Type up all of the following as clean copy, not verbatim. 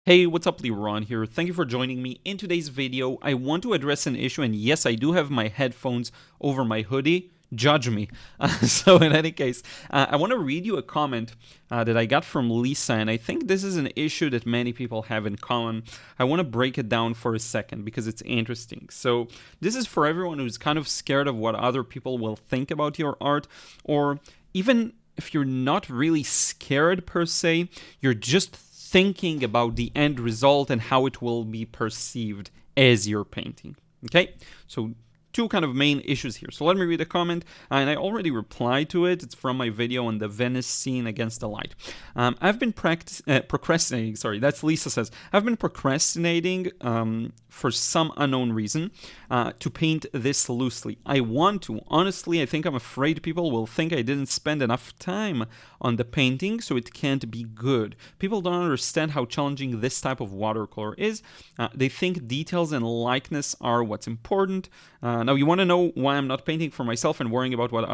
Hey, what's up, Liron here. Thank you for joining me. In today's video, I want to address an issue, and yes, I do have my headphones over my hoodie. Judge me. So in any case, I want to read you a comment that I got from Lisa, and I think this is an issue that many people have in common. I want to break it down for a second because it's interesting. So this is for everyone who's kind of scared of what other people will think about your art, or even if you're not really scared per se, you're just thinking about the end result and how it will be perceived as you're painting. Okay, so two kind of main issues here. So let me read a comment, and I already replied to it. It's from my video on the Venice scene against the light. I've been procrastinating. Sorry, that's Lisa says. I've been procrastinating for some unknown reason to paint this loosely. I want to. Honestly, I think I'm afraid people will think I didn't spend enough time on the painting, so it can't be good. People don't understand how challenging this type of watercolor is. They think details and likeness are what's important. Now, you want to know why I'm not painting for myself and worrying about what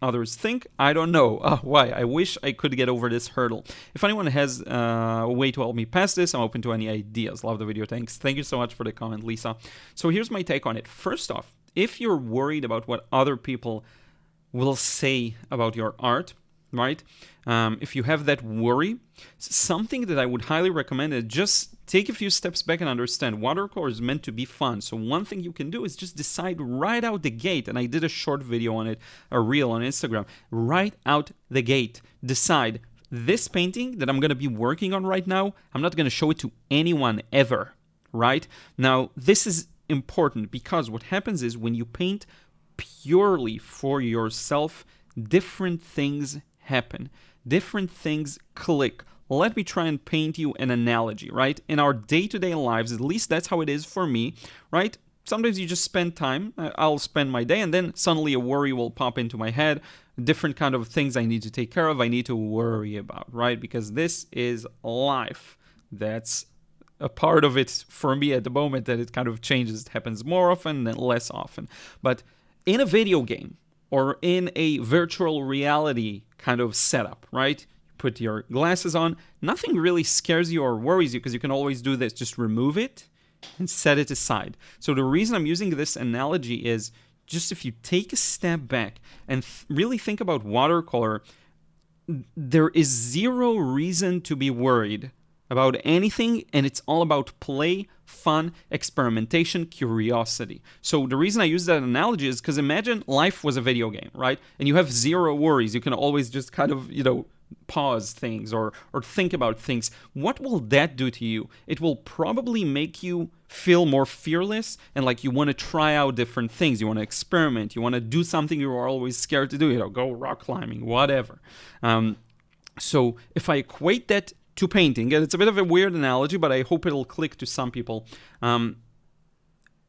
others think? I don't know. Why? I wish I could get over this hurdle. If anyone has a way to help me pass this, I'm open to any ideas. Love the video. Thanks. Thank you so much for the comment, Lisa. So here's my take on it. First off, if you're worried about what other people will say about your art, right? If you have that worry, something that I would highly recommend is just take a few steps back and understand watercolor is meant to be fun. So one thing you can do is just decide right out the gate, and I did a short video on it, a reel on Instagram, right out the gate, decide this painting that I'm going to be working on right now, I'm not going to show it to anyone ever, right? Now, this is important because what happens is when you paint purely for yourself, different things happen. Different things click. Let me try and paint you an analogy, right? In our day-to-day lives, at least that's how it is for me, right? Sometimes you just spend time. I'll spend my day, and then suddenly a worry will pop into my head. Different kind of things I need to take care of, I need to worry about, right? Because this is life. That's a part of it for me at the moment that it kind of changes. It happens more often than less often. But in a video game, or in a virtual reality kind of setup, right? You put your glasses on, nothing really scares you or worries you because you can always do this. Just remove it and set it aside. So the reason I'm using this analogy is just if you take a step back and really think about watercolor, there is zero reason to be worried about anything, and it's all about play, fun, experimentation, curiosity. So the reason I use that analogy is because imagine life was a video game, right? And you have zero worries. You can always just kind of, pause things or think about things. What will that do to you? It will probably make you feel more fearless and like you want to try out different things. You want to experiment. You want to do something you were always scared to do, go rock climbing, whatever. So if I equate that to painting, and it's a bit of a weird analogy, but I hope it'll click to some people.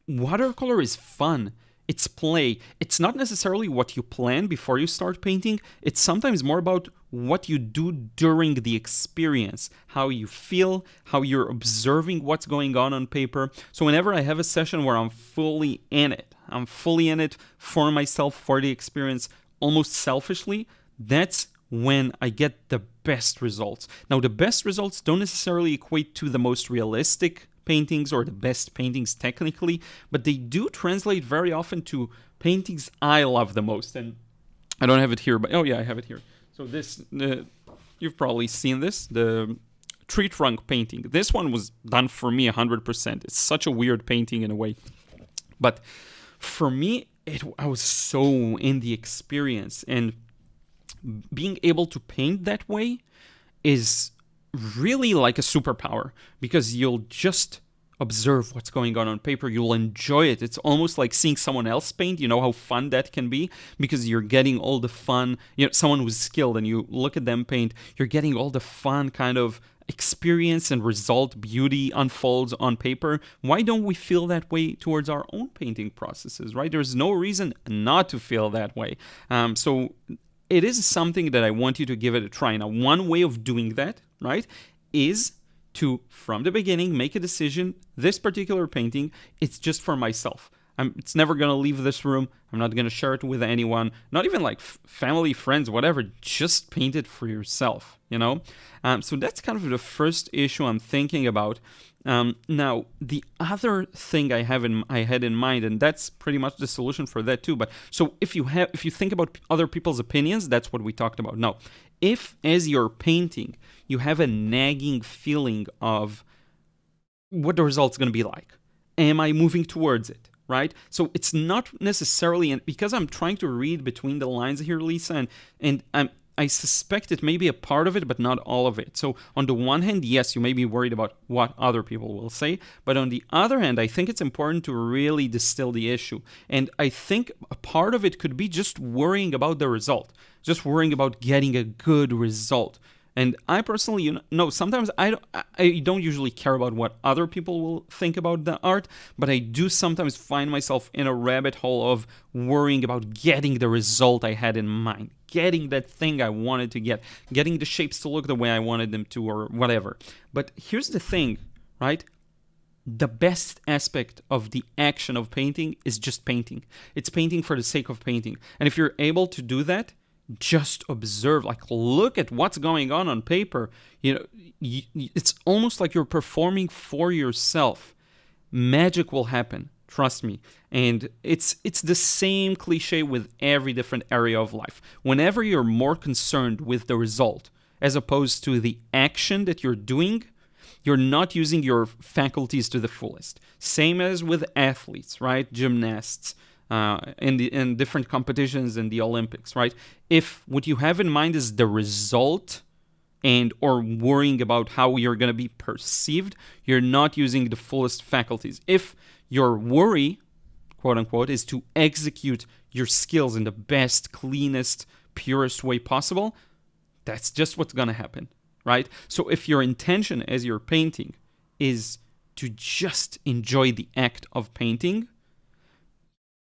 Watercolor is fun. It's play. It's not necessarily what you plan before you start painting. It's sometimes more about what you do during the experience, how you feel, how you're observing what's going on paper. So whenever I have a session where I'm fully in it for myself, for the experience, almost selfishly, that's when I get the best results. Now, the best results don't necessarily equate to the most realistic paintings or the best paintings technically, but they do translate very often to paintings I love the most. And I don't have it here, but oh yeah, I have it here. So this, you've probably seen this, the tree trunk painting. This one was done for me 100%. It's such a weird painting in a way. But for me, I was so in the experience, and being able to paint that way is really like a superpower because you'll just observe what's going on paper. You'll enjoy it. It's almost like seeing someone else paint. You know how fun that can be because you're getting all the fun. Someone who's skilled and you look at them paint, you're getting all the fun kind of experience and result. Beauty unfolds on paper. Why don't we feel that way towards our own painting processes, right? There's no reason not to feel that way. So it is something that I want you to give it a try. Now, one way of doing that, right, is to, from the beginning, make a decision. This particular painting, it's just for myself. It's never gonna leave this room. I'm not gonna share it with anyone, not even like family, friends, whatever. Just paint it for yourself, you know? So that's kind of the first issue I'm thinking about. Now, the other thing I had in mind, and that's pretty much the solution for that too. But so if you think about other people's opinions, that's what we talked about. Now, if as you're painting, you have a nagging feeling of what the result's going to be like, am I moving towards it? Right? So it's not necessarily, and because I'm trying to read between the lines here, Lisa, and I suspect it may be a part of it, but not all of it. So on the one hand, yes, you may be worried about what other people will say, but on the other hand, I think it's important to really distill the issue. And I think a part of it could be just worrying about the result, just worrying about getting a good result. And I personally, sometimes I don't usually care about what other people will think about the art, but I do sometimes find myself in a rabbit hole of worrying about getting the result I had in mind, getting that thing I wanted to get, getting the shapes to look the way I wanted them to, or whatever. But here's the thing, right? The best aspect of the action of painting is just painting. It's painting for the sake of painting. And if you're able to do that, just observe, like look at what's going on paper. It's almost like you're performing for yourself. Magic will happen, trust me. And it's the same cliche with every different area of life. Whenever you're more concerned with the result as opposed to the action that you're doing, you're not using your faculties to the fullest. Same as with athletes, right? Gymnasts. In different competitions in the Olympics, right? If what you have in mind is the result or worrying about how you're going to be perceived, you're not using the fullest faculties. If your worry, quote unquote, is to execute your skills in the best, cleanest, purest way possible, that's just what's going to happen, right? So if your intention as you're painting is to just enjoy the act of painting,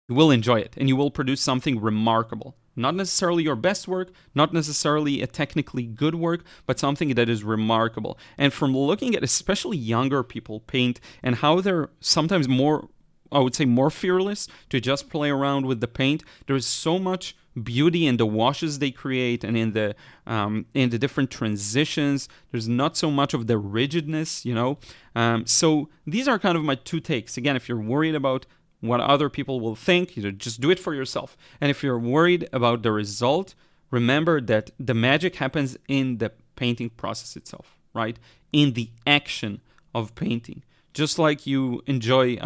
you will enjoy it, and you will produce something remarkable. Not necessarily your best work, not necessarily a technically good work, but something that is remarkable. And from looking at especially younger people paint and how they're sometimes more, I would say, more fearless to just play around with the paint, there is so much beauty in the washes they create and in the different transitions. There's not so much of the rigidness, So these are kind of my two takes. Again, if you're worried about what other people will think, just do it for yourself. And if you're worried about the result, remember that the magic happens in the painting process itself, right? In the action of painting. Just like you enjoy,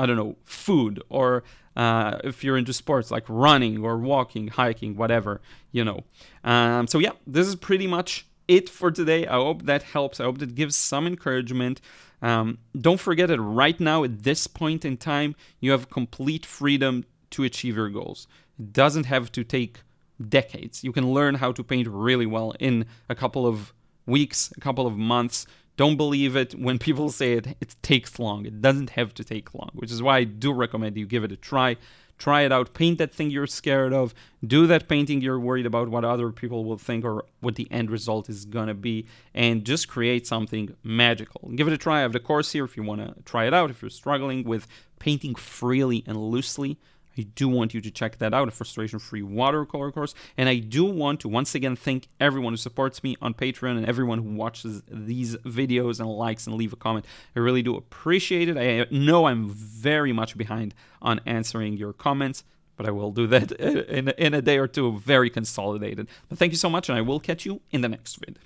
food, or if you're into sports like running or walking, hiking, whatever, So yeah, this is pretty much it for today. I hope that helps. I hope that gives some encouragement. Don't forget that right now, at this point in time, you have complete freedom to achieve your goals. It doesn't have to take decades. You can learn how to paint really well in a couple of weeks, a couple of months. Don't believe it when people say it takes long. It doesn't have to take long, which is why I do recommend you give it a try. Try it out. Paint that thing you're scared of. Do that painting you're worried about what other people will think or what the end result is going to be. And just create something magical. Give it a try. I have the course here if you want to try it out. If you're struggling with painting freely and loosely, I do want you to check that out, a frustration-free watercolor course. And I do want to once again thank everyone who supports me on Patreon and everyone who watches these videos and likes and leave a comment. I really do appreciate it. I know I'm very much behind on answering your comments, but I will do that in a day or two, very consolidated. But thank you so much, and I will catch you in the next vid.